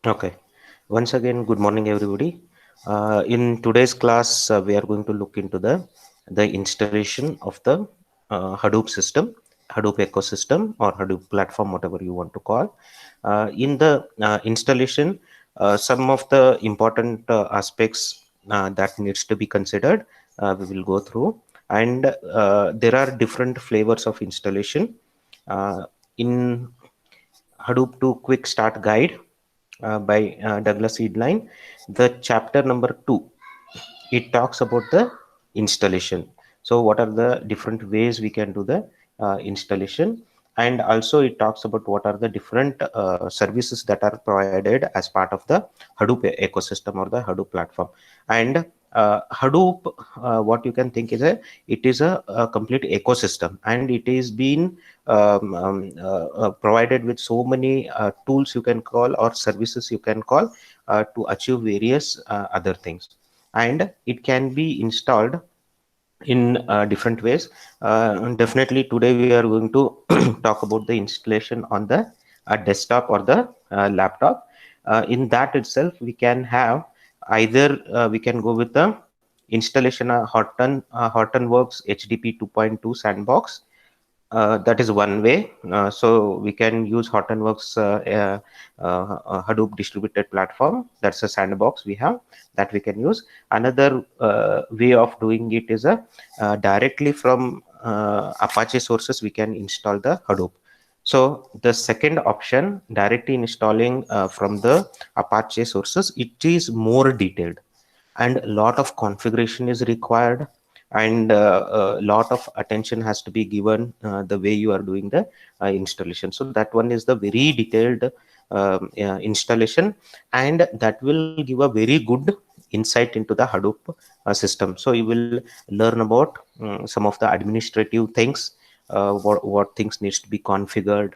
Okay. Once again, good morning, everybody. In today's class, we are going to look into the installation of the Hadoop system, Hadoop ecosystem, or Hadoop platform, whatever you want to call. In the installation, some of the important aspects that needs to be considered, we will go through, and there are different flavors of installation. In Hadoop to Quick Start Guide by Douglas Edline, the chapter number 2, it talks about the installation. So what are the different ways we can do the installation, and also it talks about what are the different services that are provided as part of the Hadoop ecosystem or the Hadoop platform. And Hadoop, what you can think is it is a complete ecosystem, and it is being provided with so many tools you can call, or services you can call, to achieve various other things, and it can be installed in different ways. Definitely today we are going to talk about the installation on the desktop or the laptop. In that itself, we can have either we can go with the installation Hortonworks HDP 2.2 sandbox. That is one way. So we can use Hortonworks Hadoop distributed platform. That's a sandbox we have that we can use. Another way of doing it is directly from Apache sources we can install the Hadoop. So the second option, directly installing from the Apache sources, it is more detailed, and a lot of configuration is required, and a lot of attention has to be given the way you are doing the installation. So that one is the very detailed installation, and that will give a very good insight into the Hadoop system. So you will learn about some of the administrative things, what things needs to be configured,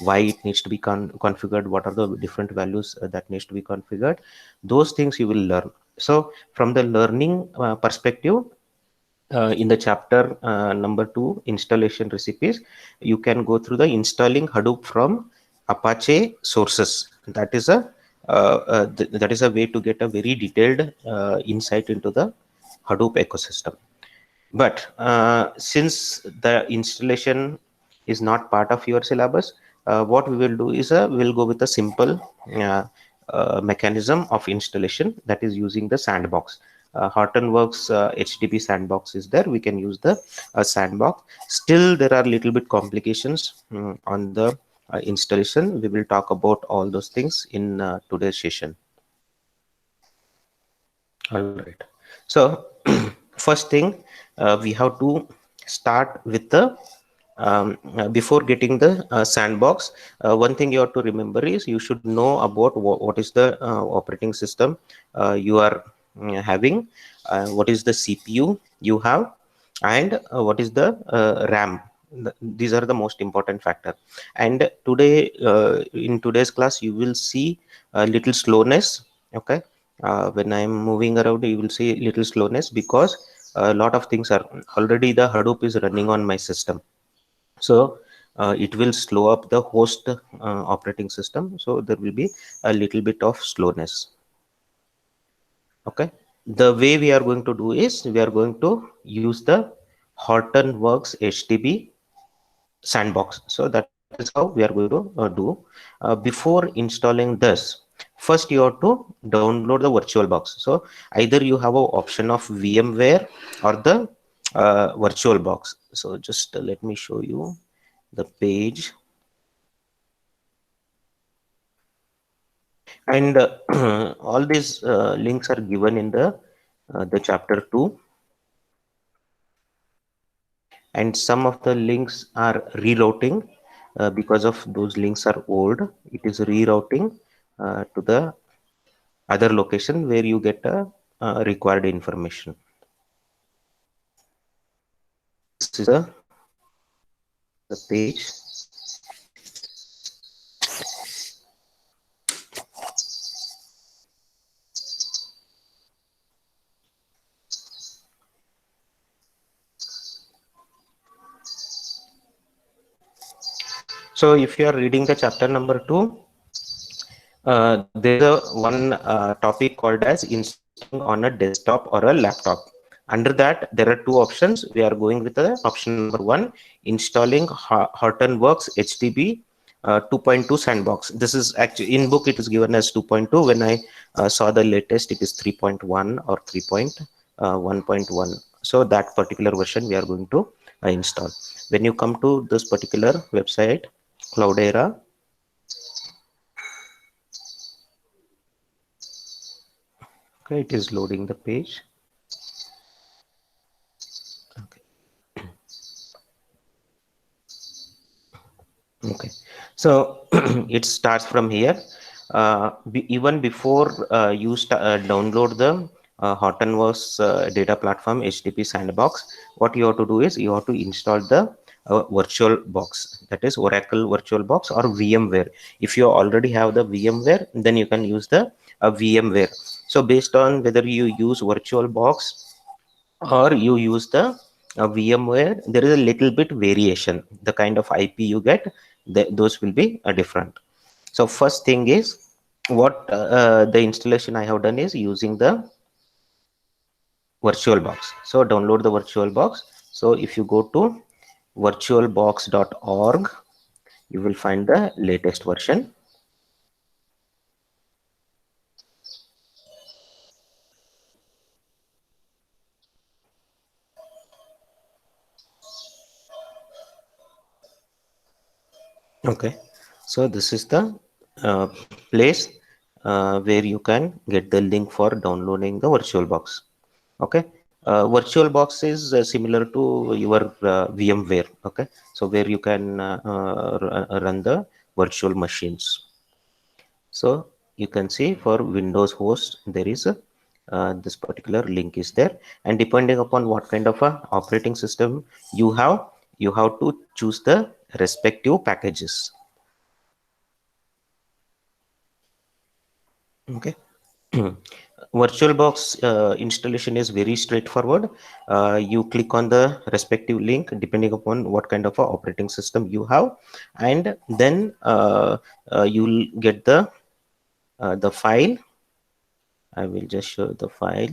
why it needs to be configured, what are the different values that needs to be configured. Those things you will learn. So from the learning perspective, in the chapter number 2, installation recipes, you can go through the installing Hadoop from Apache sources. That is that is a way to get a very detailed insight into the Hadoop ecosystem. But since the installation is not part of your syllabus, what we will do is we'll go with a simple uh, mechanism of installation, that is using the sandbox. Hortonworks HDP sandbox is there. We can use the sandbox. Still, there are little bit complications on the installation. We will talk about all those things in today's session. All right. So first thing, we have to start with the before getting the sandbox. One thing you have to remember is you should know about what is the operating system you are having, what is the CPU you have, and what is the RAM. These are the most important factor. And today, in today's class, you will see a little slowness. Okay, when I'm moving around, you will see little slowness because a lot of things are already, the Hadoop is running on my system. So it will slow up the host operating system. So there will be a little bit of slowness. Okay. The way we are going to do is we are going to use the Hortonworks HTTP sandbox. So that is how we are going to do. Before installing this, first you have to download the VirtualBox. So either you have an option of VMware or the VirtualBox. So just let me show you the page. And all these links are given in the chapter 2, and some of the links are rerouting because of those links are old. It is rerouting to the other location where you get required information. This is the page. So if you are reading the chapter number 2, There's a one topic called as installing on a desktop or a laptop. Under that, there are two options. We are going with the option number one, installing Hortonworks HTTP 2.2 sandbox. This is actually in book, it is given as 2.2. When I saw the latest, it is 3.1 or 3.1.1. So that particular version we are going to install. When you come to this particular website, Cloudera, okay, it is loading the page. Okay. Okay, so it starts from here. Even before you download the Hortonworks data platform HTTP sandbox, what you have to do is you have to install the virtual box, that is Oracle virtual box or VMware. If you already have the VMware, then you can use the VMware. So based on whether you use virtual box or you use the VMware, there is a little bit variation. The kind of IP you get, those will be different. So first thing is what the installation I have done is using the virtual box. So download the virtual box. So if you go to virtualbox.org, you will find the latest version. Okay, so this is the uh, place where you can get the link for downloading the VirtualBox. Okay, VirtualBox is similar to your VMware. Okay, so where you can run the virtual machines. So you can see for Windows host there is a this particular link is there, and depending upon what kind of a operating system you have to choose the respective packages. Okay. VirtualBox installation is very straightforward. You click on the respective link depending upon what kind of a operating system you have, and then you'll get the file. I will just show the file.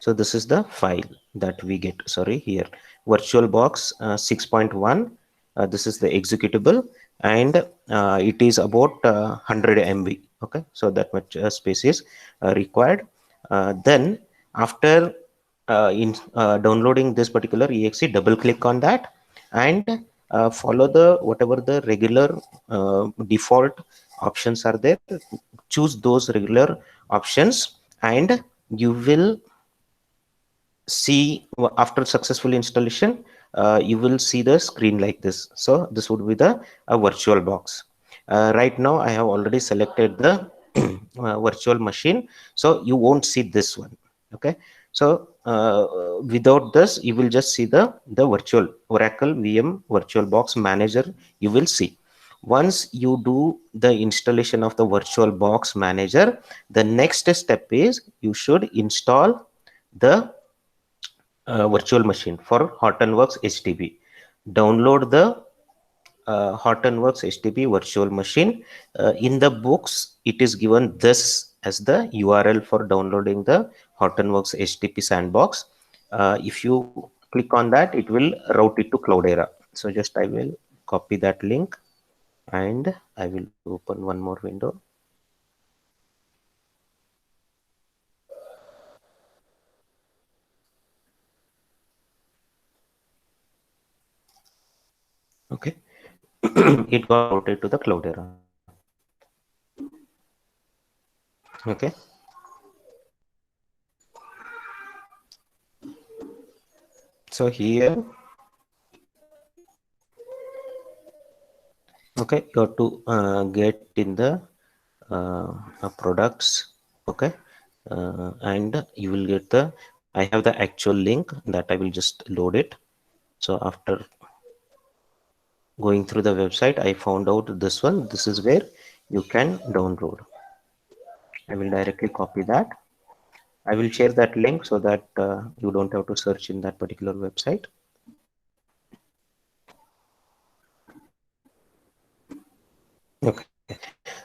So this is the file that we get. Sorry, here VirtualBox 6.1. This is the executable, and it is about 100 MB. Okay, so that much space is required. Then after downloading this particular exe, double click on that and follow the whatever the regular default options are there. Choose those regular options, and you will see after successful installation, you will see the screen like this. So this would be the virtual box. Right now I have already selected the virtual machine, so you won't see this one. Okay, so without this you will just see the virtual Oracle VM virtual box manager. You will see once you do the installation of the virtual box manager, the next step is you should install the virtual machine for Hortonworks HTTP. Download the Hortonworks HTTP virtual machine. In the books, it is given this as the URL for downloading the Hortonworks HTTP sandbox. If you click on that, it will route it to Cloudera. So just I will copy that link and I will open one more window. Okay, it got routed to the Cloudera. Okay. So here, okay, you have to get in the products. Okay, and you will get the, I have the actual link that I will just load it. So after going through the website, I found out this one. This is where you can download. I will directly copy that. I will share that link so that you don't have to search in that particular website. Okay,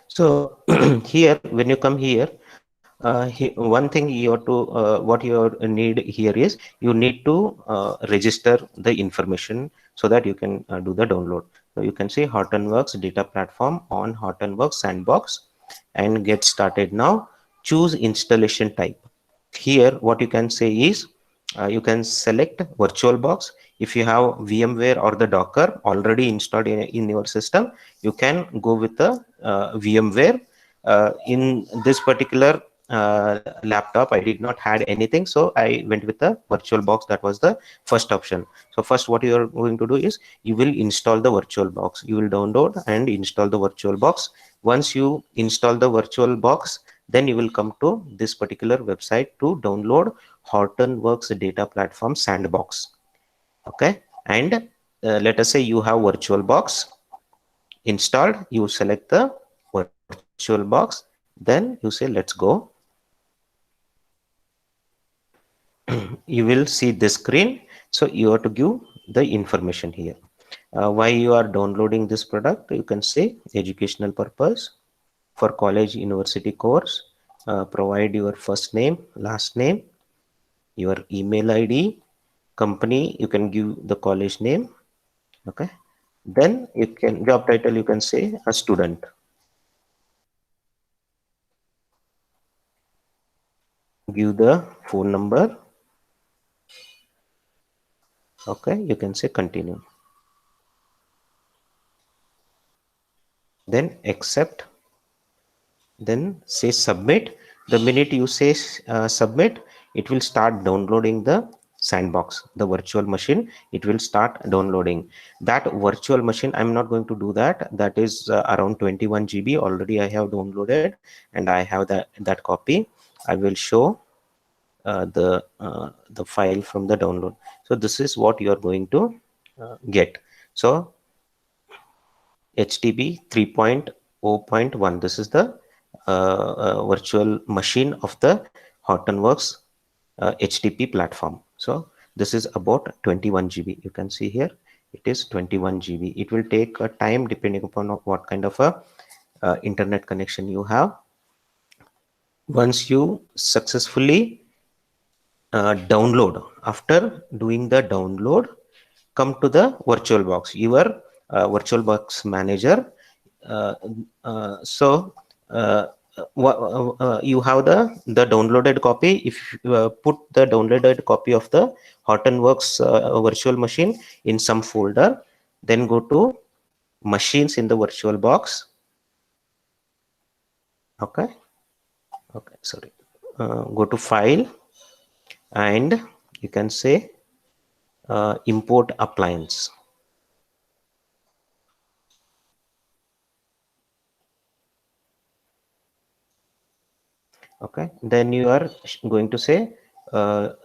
so here when you come here, one thing you have to what you need here is you need to register the information so that you can do the download. So you can see Hortonworks data platform on Hortonworks Sandbox and get started now. Choose installation type. Here what you can say is you can select VirtualBox. If you have VMware or the Docker already installed in your system, you can go with the VMware. In this particular laptop, I did not had anything, so I went with the VirtualBox. That was the first option. So first what you are going to do is you will install the VirtualBox. You will download and install the VirtualBox. Once you install the VirtualBox, then you will come to this particular website to download Hortonworks data platform Sandbox. Okay, and let us say you have VirtualBox installed. You select the VirtualBox, then you say let's go. You will see this screen. So you have to give the information here. Why you are downloading this product? You can say educational purpose, for college university course. Provide your first name, last name, your email ID, company. You can give the college name. Okay, then you can job title, you can say a student. Give the phone number. Okay, you can say continue, then accept, then say submit. The minute you say submit, it will start downloading the Sandbox, the virtual machine. It will start downloading that virtual machine. I'm not going to do that. That is around 21 GB already I have downloaded, and I have that copy. I will show the file from the download. So this is what you are going to get. So HTTP 3.0.1. This is the virtual machine of the Hortonworks HTTP platform. So this is about 21 GB. You can see here it is 21 GB. It will take a time depending upon what kind of a internet connection you have. Once you successfully download, after doing the download, come to the VirtualBox, your VirtualBox manager. uh, so you have the downloaded copy. If you put the downloaded copy of the Hortonworks virtual machine in some folder, then go to machines in the VirtualBox. Okay, sorry, go to file, and you can say import appliance. Okay, then you are going to say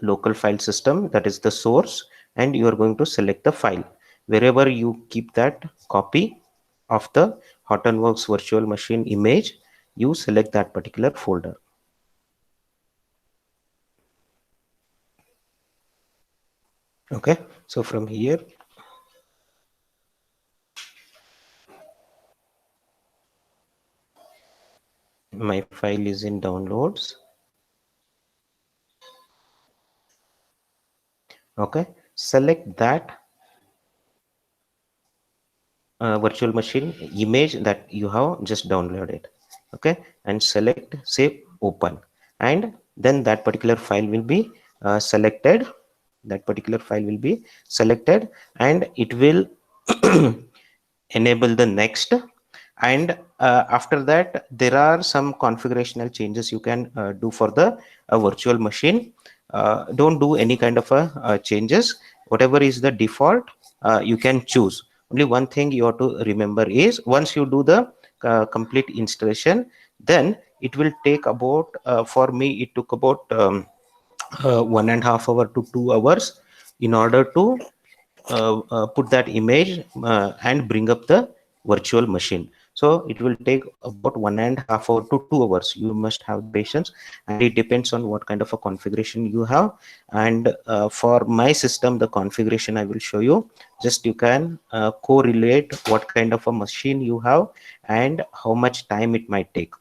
local file system, that is the source, and you are going to select the file wherever you keep that copy of the Hortonworks virtual machine image. You select that particular folder. Okay, so from here my file is in downloads. Okay, select that virtual machine image that you have just downloaded. Okay, and select say open, and then that particular file will be selected. That particular file will be selected, and it will enable the next. And after that there are some configurational changes you can do for the virtual machine. Don't do any kind of changes. Whatever is the default, you can choose. Only one thing you have to remember is once you do the complete installation, then it will take about for me it took about 1.5 hour to 2 hours in order to put that image and bring up the virtual machine. So it will take about 1.5 hour to 2 hours. You must have patience, and it depends on what kind of a configuration you have. And for my system, the configuration I will show you. Just you can correlate what kind of a machine you have and how much time it might take.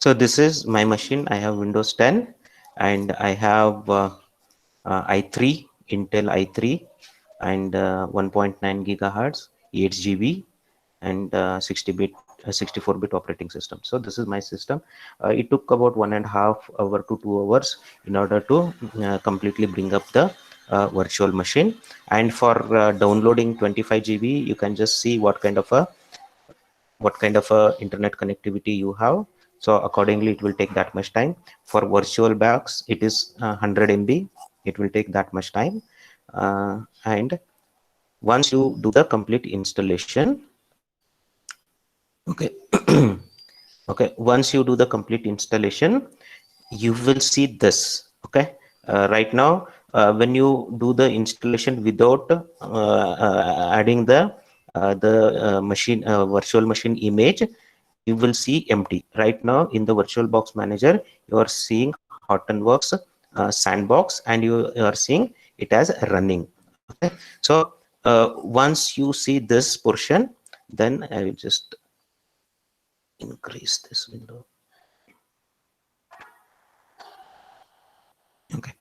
So this is my machine. I have Windows 10 and I have i3, Intel i3 and 1.9 gigahertz, 8 GB and 64-bit operating system. So this is my system. It took about 1.5 hours to 2 hours in order to completely bring up the virtual machine. And for downloading 25 GB, you can just see what kind of a internet connectivity you have. So accordingly it will take that much time. For virtual box it is 100 MB, it will take that much time. And once you do the complete installation, okay, okay, once you do the complete installation, you will see this. Okay, right now when you do the installation without adding the machine virtual machine image, you will see empty. Right now in the VirtualBox manager you are seeing Hortonworks sandbox and you are seeing it as running. Okay, so once you see this portion, then I will just increase this window. Okay,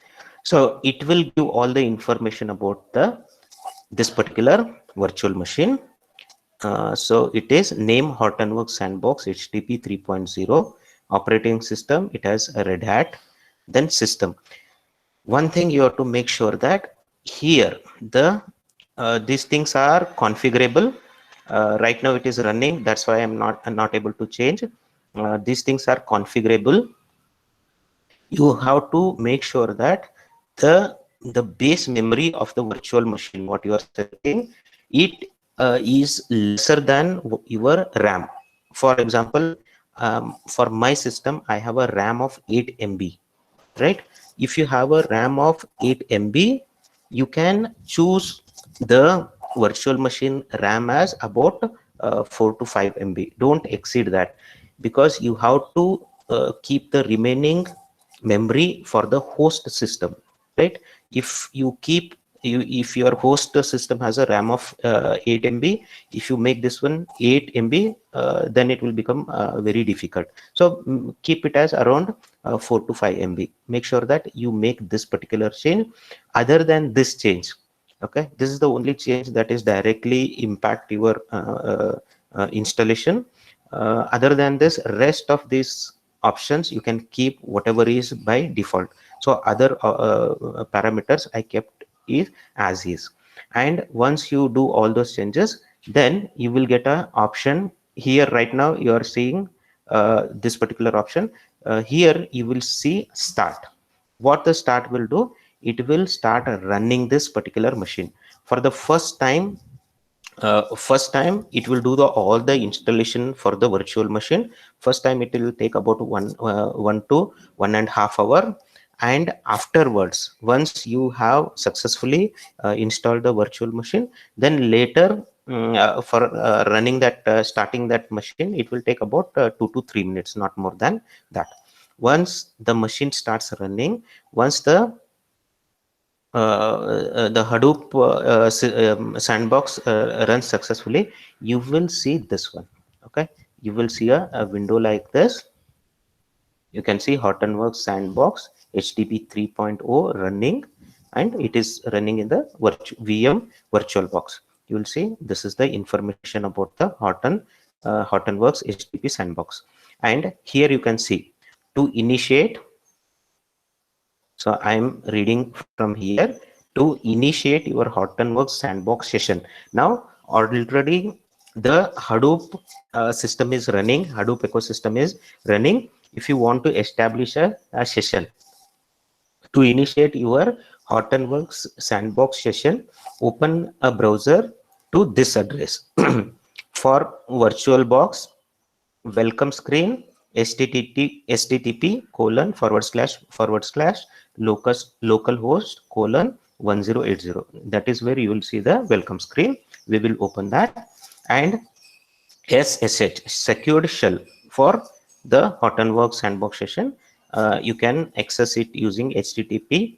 so it will give all the information about this particular virtual machine. So it is name Hortonworks Sandbox HTTP 3.0, operating system it has a Red Hat, then system. One thing you have to make sure that here these things are configurable. Right now it is running, that's why I'm not able to change. These things are configurable. You have to make sure that the base memory of the virtual machine what you are selecting, it is lesser than your RAM. For example, for my system I have a RAM of 8 MB, right? If you have a RAM of 8 MB, you can choose the virtual machine RAM as about 4 to 5 MB. Don't exceed that, because you have to keep the remaining memory for the host system, right? If you keep if your host system has a RAM of 8 MB, if you make this one 8 MB, then it will become very difficult. So keep it as around 4 to 5 MB. Make sure that you make this particular change. Other than this change, okay, this is the only change that is directly impact your installation. Other than this, rest of these options you can keep whatever is by default. So other parameters I kept is as is. And once you do all those changes, then you will get a option here. Right now you are seeing this particular option. Here you will see start. What the start will do, it will start running this particular machine for the first time. First time it will do all the installation for the virtual machine. First time it will take about 1 to 1.5 hours, and afterwards once you have successfully installed the virtual machine, then later for running that starting that machine, it will take about 2 to 3 minutes, not more than that. Once the machine starts running, once the Hadoop sandbox runs successfully, you will see this one. Okay, you will see a window like this. You can see Hortonworks sandbox HTTP 3.0 running, and it is running in the VM VirtualBox. You will see this is the information about the Hortonworks HTTP sandbox. And here you can see to initiate. So I'm reading from here: to initiate your Hortonworks sandbox session. Now already the Hadoop system is running, Hadoop ecosystem is running. If you want to establish a session, to initiate your Hortonworks sandbox session, open a browser to this address. For VirtualBox welcome screen, http localhost 1080. That is where you will see the welcome screen. We will open that. And SSH, secured shell, for the Hortonworks sandbox session. You can access it using http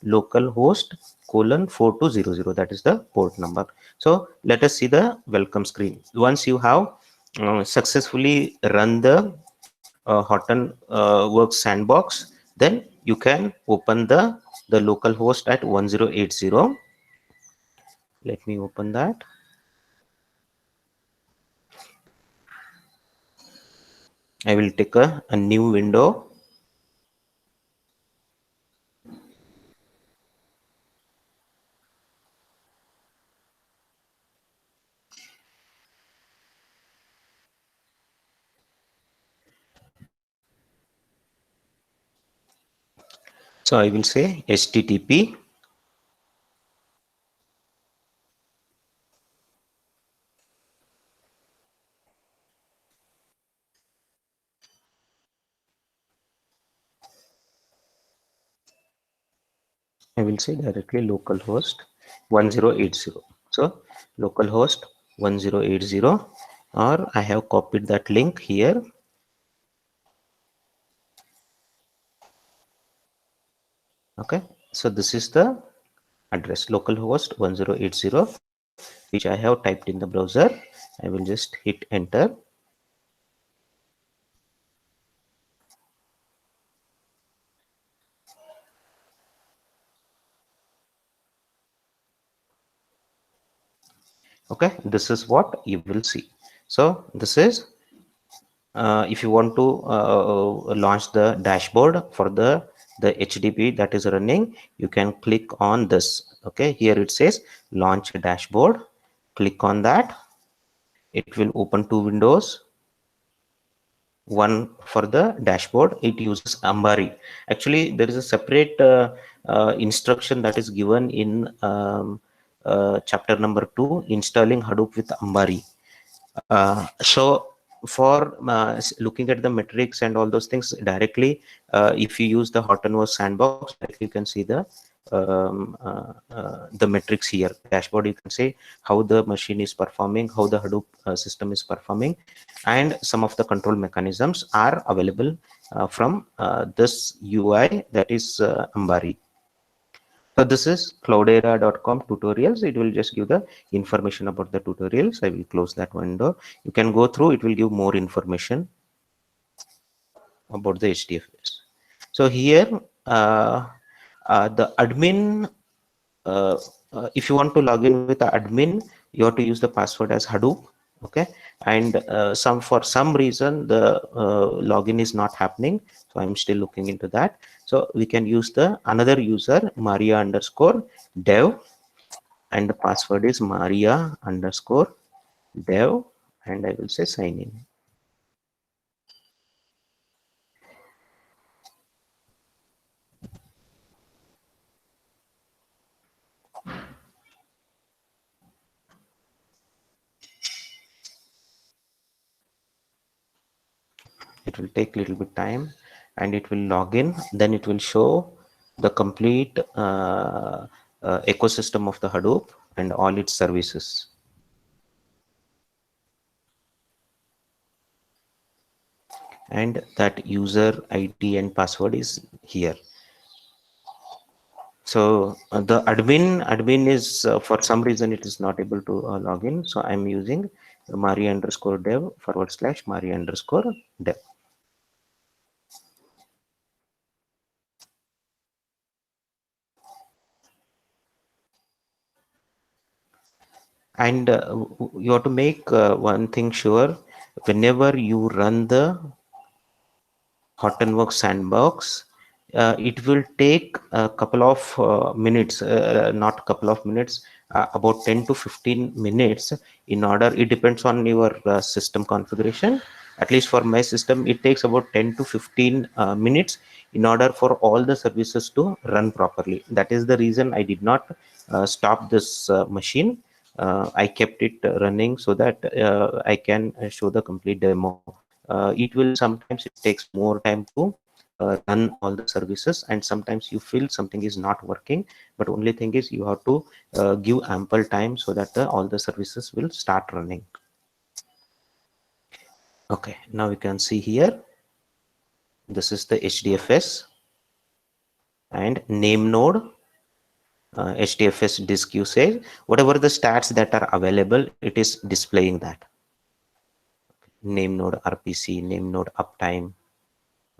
localhost 4200. That is the port number. So let us see the welcome screen. Once you have successfully run the Hortonworks sandbox, then you can open the local host at 1080. Let me open that. I will take a new window. So I will say HTTP. I will say directly localhost 1080. So localhost 1080, or I have copied that link here. Okay, so this is the address localhost 1080, which I have typed in the browser. I will just hit enter. Okay, this is what you will see. So this is if you want to launch the dashboard for the HDP that is running, you can click on this. Okay, here it says launch dashboard. Click on that. It will open two windows. One for the dashboard, it uses Ambari. Actually, there is a separate instruction that is given in chapter number 2, installing Hadoop with Ambari. So for looking at the metrics and all those things directly, if you use the Hortonworks sandbox, directly you can see the metrics here. Dashboard, you can say how the machine is performing, how the Hadoop system is performing, and some of the control mechanisms are available from this UI, that is Ambari. So this is cloudera.com tutorials. It will just give the information about the tutorials. I will close that window. You can go through, it will give more information about the HDFS. So here, the admin, uh, if you want to log in with the admin, you have to use the password as Hadoop. Okay, and for some reason the login is not happening, so I'm still looking into that. So we can use the another user, Maria underscore dev, and the password is Maria underscore dev, and I will say sign in. It will take a little bit time and it will log in. Then it will show the complete ecosystem of the Hadoop and all its services. And that user ID and password is here. So the admin is for some reason it is not able to log in. So I'm using Maria underscore dev / Maria underscore dev. And you have to make one thing sure: whenever you run the Hortonworks sandbox, it will take a couple of minutes, not couple of minutes, about 10 to 15 minutes in order. It depends on your system configuration. At least for my system, it takes about 10 to 15 minutes in order for all the services to run properly. That is the reason I did not stop this machine. I kept it running so that I can show the complete demo. It will sometimes it takes more time to run all the services, and sometimes you feel something is not working, but only thing is you have to give ample time so that all the services will start running. Okay, now you can see here, this is the HDFS and name node. HDFS disk usage, whatever the stats that are available, it is displaying that. name node RPC, name node uptime.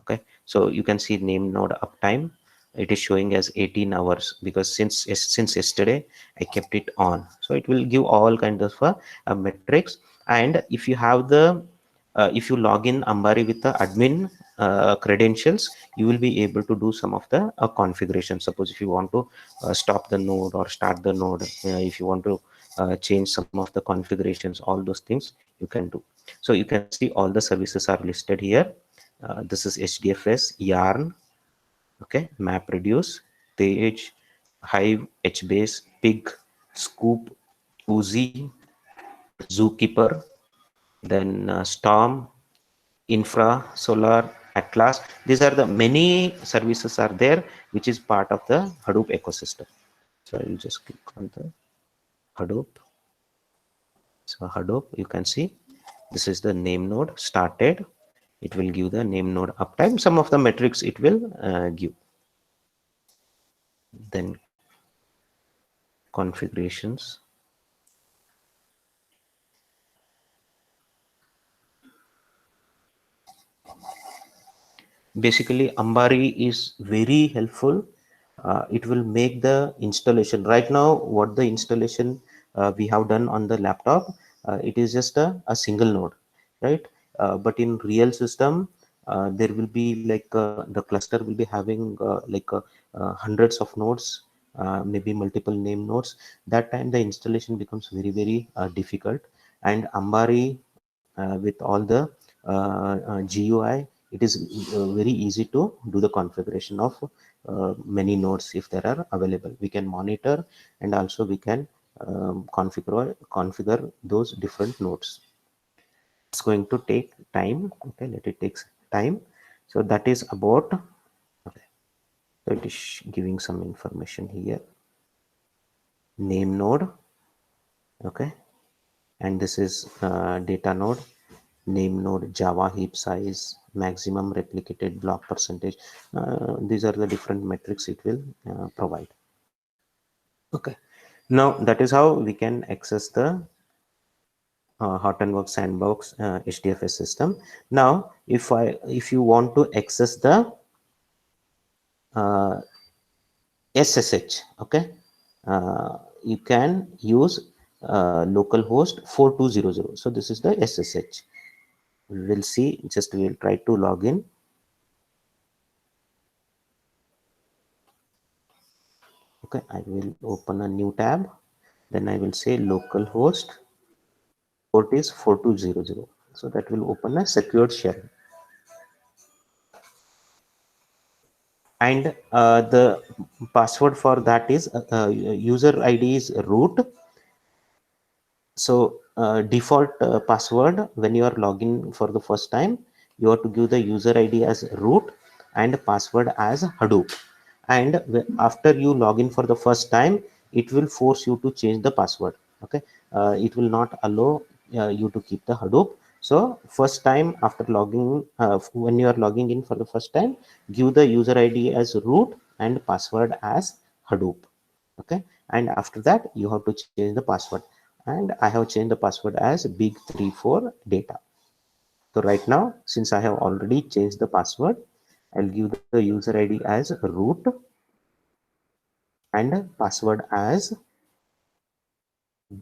Okay, so you can see name node uptime. It is showing as 18 hours because since yesterday I kept it on. So it will give all kinds of metrics. And if you have the if you log in Ambari with the admin credentials, you will be able to do some of the configuration. Suppose if you want to stop the node or start the node, if you want to change some of the configurations, all those things you can do. So you can see all the services are listed here. This is HDFS, Yarn, okay, MapReduce, Tej, Hive, HBase, Pig, Scoop, Uzi, Zookeeper, then Storm, Infra, Solar, Atlas. These are the many services are there, which is part of the Hadoop ecosystem. So I will just click on the Hadoop. So Hadoop, you can see this is the name node started. It will give the name node uptime. Some of the metrics it will give. Then configurations. Basically, Ambari is very helpful. It will make the installation. Right now, what the installation we have done on the laptop, it is just a single node, right? But in real system, there will be like the cluster will be having hundreds of nodes, maybe multiple name nodes. That time the installation becomes very difficult. And Ambari with all the GUI, it is very easy to do the configuration of many nodes if there are available. We can monitor, and also we can configure those different nodes. It's going to take time. Okay, let it takes time. So that is about. Okay, so it is giving some information here. Name node. Okay, and this is data node, name node, Java heap size, maximum replicated block percentage. These are the different metrics it will provide. Okay, now that is how we can access the Hortonworks Sandbox HDFS system. Now if you want to access the uh, SSH, okay, you can use localhost 4200. So this is the SSH. We'll see, just we'll try to log in. Okay, I will open a new tab, then I will say localhost, port is 4200. So that will open a secured shell. And the password for that is user ID is root. So default password when you are logging for the first time, you have to give the user ID as root and password as Hadoop. And after you log in for the first time, it will force you to change the password. Okay, it will not allow you to keep the Hadoop. So first time after logging, when you are logging in for the first time, give the user ID as root and password as Hadoop. Okay, and after that you have to change the password, and I have changed the password as big34 data. So right now, since I have already changed the password, I'll give the user ID as root and password as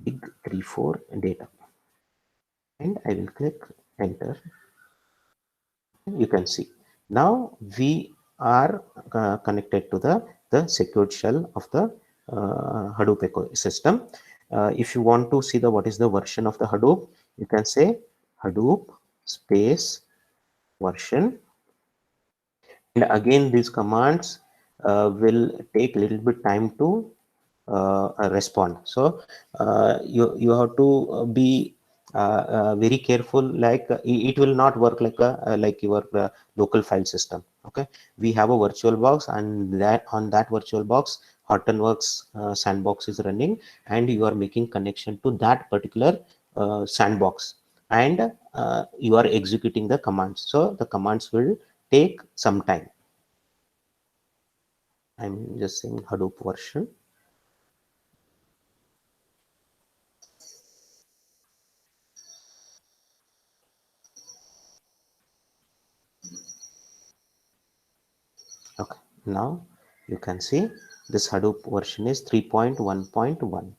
big34 data, and I will click enter. You can see now we are connected to the secured shell of the Hadoop ecosystem. If you want to see the what is the version of the Hadoop, you can say Hadoop space version, and again these commands will take a little bit time to respond. So you have to be very careful, like it will not work like your local file system. Okay, we have a virtual box, and that on that virtual box Hortonworks sandbox is running, and you are making connection to that particular sandbox, and you are executing the commands. So the commands will take some time. I'm just saying Hadoop version. Now you can see this Hadoop version is 3.1.1.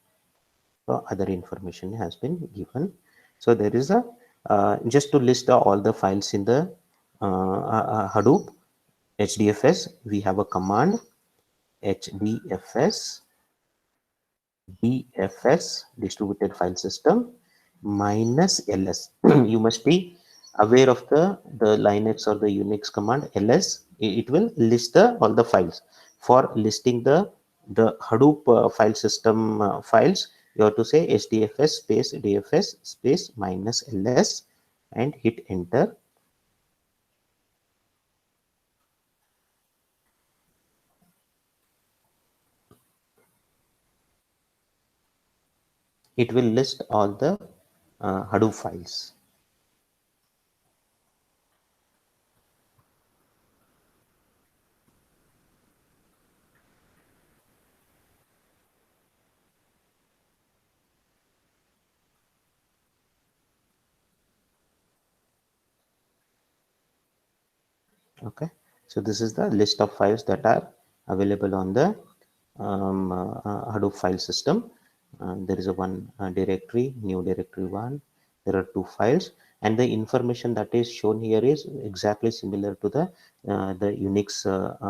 So other information has been given. So there is a just to list all the files in the Hadoop HDFS. We have a command HDFS DFS distributed file system -ls. You must be aware of the Linux or the Unix command ls. It will list all the files. For listing the Hadoop file system files, you have to say hdfs space dfs space -ls and hit enter. It will list all the Hadoop files. Okay, so this is the list of files that are available on the Hadoop file system. There is a one directory, new directory one. There are two files, and the information that is shown here is exactly similar to the Unix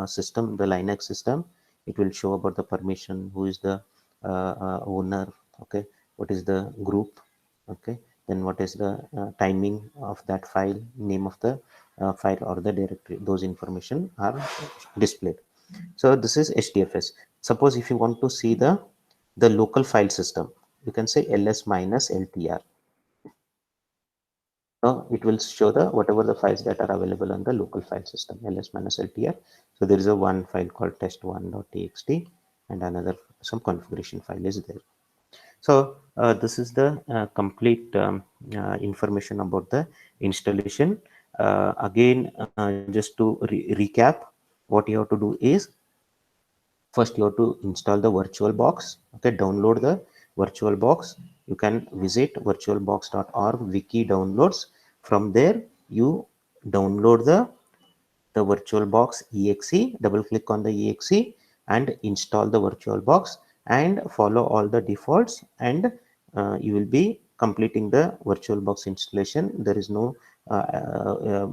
system, the Linux system. It will show about the permission, who is the owner, okay, what is the group, okay, then what is the timing of that file, name of the file or the directory. Those information are displayed. So this is HDFS. Suppose if you want to see the local file system, you can say ls minus ltr. So it will show the whatever the files that are available on the local file system, ls minus ltr. So there is a one file called test1.txt and another some configuration file is there. So this is the complete information about the installation. Again, just to recap, what you have to do is first you have to install the VirtualBox. Okay, download the VirtualBox. You can visit virtualbox.org wiki downloads. From there, you download the VirtualBox exe. Double click on the exe and install the VirtualBox and follow all the defaults, and you will be completing the VirtualBox installation. There is no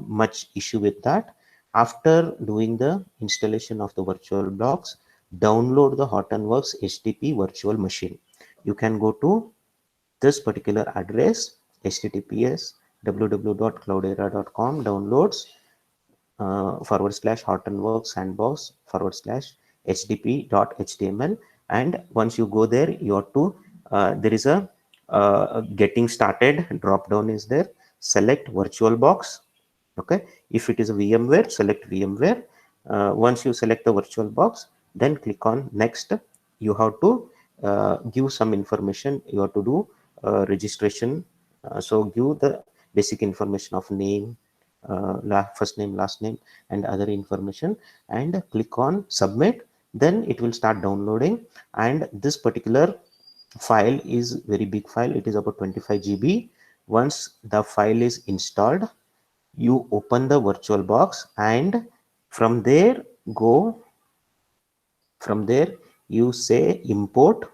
much issue with that. After doing the installation of the VirtualBox, download the Hortonworks HTTP virtual machine. You can go to this particular address, https www.cloudera.com downloads /Hortonworks sandbox /hdp.html. And once you go there, you have to there is a getting started drop down is there. Select VirtualBox. Okay, if it is a VMware, select VMware. Once you select the VirtualBox, then click on next. You have to give some information. You have to do registration. So give the basic information of name, first name, last name, and other information, and click on submit. Then it will start downloading, and this particular file is very big file. It is about 25 GB. Once the file is installed, you open the VirtualBox, and from there go from there you say import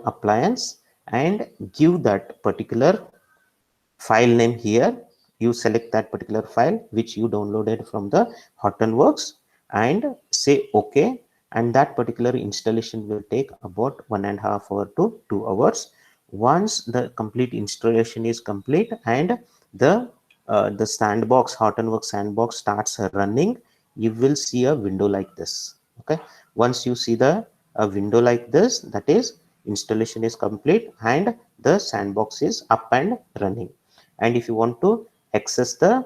appliance and give that particular file name here. You select that particular file which you downloaded from the Hortonworks and say OK, and that particular installation will take about 1.5 hour to 2 hours. Once the complete installation is complete and the sandbox, Hortonworks sandbox starts running, you will see a window like this. Okay, once you see the a window like this, that is installation is complete and the sandbox is up and running. And if you want to access the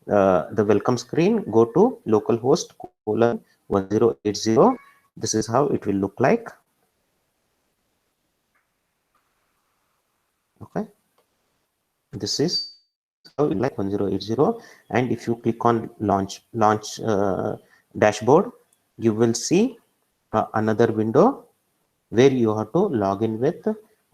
welcome screen, go to localhost :1080. This is how it will look like. Okay, this is how it like 1080. And if you click on launch dashboard, you will see another window where you have to log in with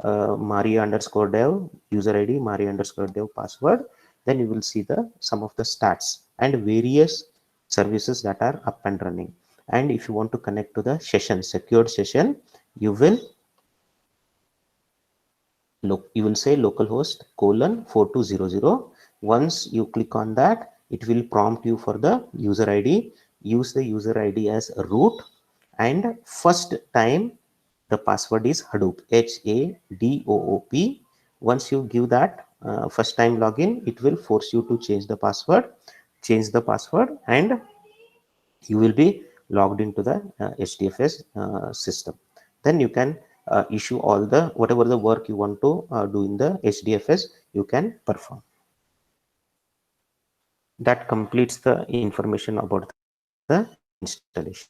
Maria_dev user ID, Maria_dev password. Then you will see the some of the stats and various services that are up and running. And if you want to connect to the session, secured session, you will you will say localhost colon 4200. Once you click on that, it will prompt you for the user ID. Use the user ID as root, and first time the password is Hadoop, HADOOP. Once you give that first time login, it will force you to change the password. Change the password, and you will be logged into the HDFS system. Then you can issue all the whatever the work you want to do in the HDFS, you can perform. That completes the information about the installation.